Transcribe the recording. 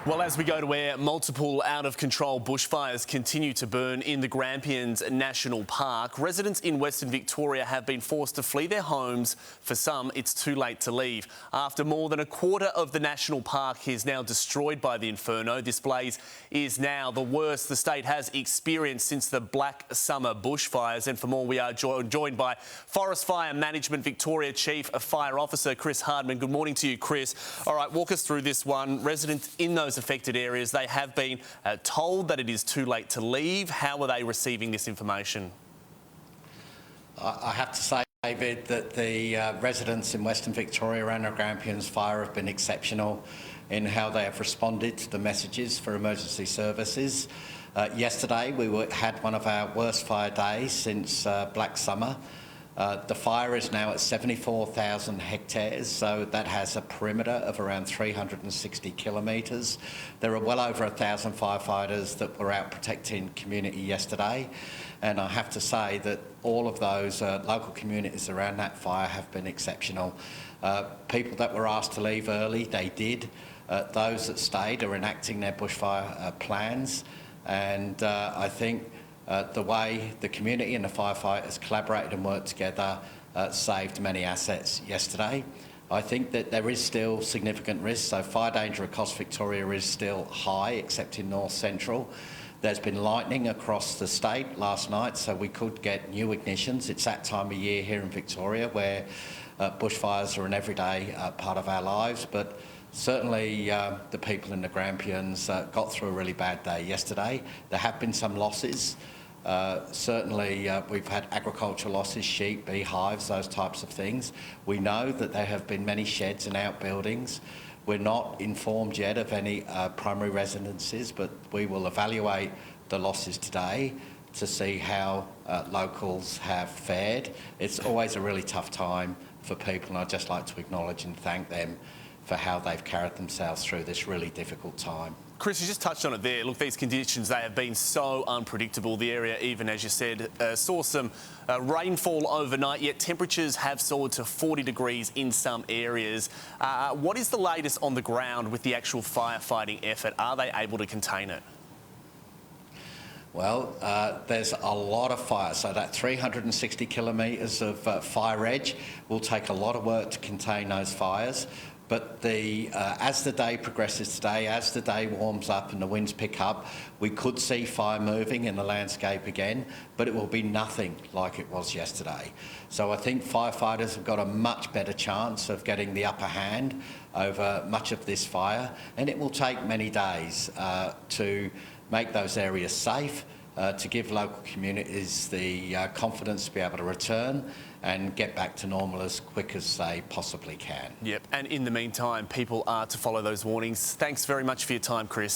Well, as we go to where multiple out-of-control bushfires continue to burn in the Grampians National Park, residents in Western Victoria have been forced to flee their homes. For some, it's too late to leave. After more than a quarter of the national park is now destroyed by the inferno, this blaze is now the worst the state has experienced since the Black Summer bushfires. And for more, we are joined by Forest Fire Management Victoria Chief Fire Officer Chris Hardman. Good morning to you, Chris. All right, walk us through this one. Residents in those affected areas, they have been told that it is too late to leave. How are they receiving this information? I have to say, David, that the residents in Western Victoria and the Grampians fire have been exceptional in how they have responded to the messages for emergency services. Yesterday we had one of our worst fire days since Black Summer. The fire is now at 74,000 hectares, so that has a perimeter of around 360 kilometres. There are well over 1,000 firefighters that were out protecting community yesterday, and I have to say that all of those local communities around that fire have been exceptional. People that were asked to leave early, they did. Those that stayed are enacting their bushfire plans, and I think the way the community and the firefighters collaborated and worked together saved many assets yesterday. I think that there is still significant risk, so fire danger across Victoria is still high, except in North Central. There's been lightning across the state last night, so we could get new ignitions. It's that time of year here in Victoria where bushfires are an everyday part of our lives, but certainly the people in the Grampians got through a really bad day yesterday. There have been some losses. Certainly we've had agricultural losses, sheep, beehives, those types of things. We know that there have been many sheds and outbuildings. We're not informed yet of any primary residences, but we will evaluate the losses today to see how locals have fared. It's always a really tough time for people, and I'd just like to acknowledge and thank them for how they've carried themselves through this really difficult time. Chris, you just touched on it there. Look, these conditions, they have been so unpredictable. The area, even as you said, saw some rainfall overnight, yet temperatures have soared to 40 degrees in some areas. What is the latest on the ground with the actual firefighting effort? Are they able to contain it? Well, there's a lot of fire, so that 360 kilometres of fire edge will take a lot of work to contain those fires. But as the day progresses today, as the day warms up and the winds pick up, we could see fire moving in the landscape again, but it will be nothing like it was yesterday. So I think firefighters have got a much better chance of getting the upper hand over much of this fire, and it will take many days to make those areas safe, to give local communities the confidence to be able to return and get back to normal as quick as they possibly can. Yep, and in the meantime, people are to follow those warnings. Thanks very much for your time, Chris.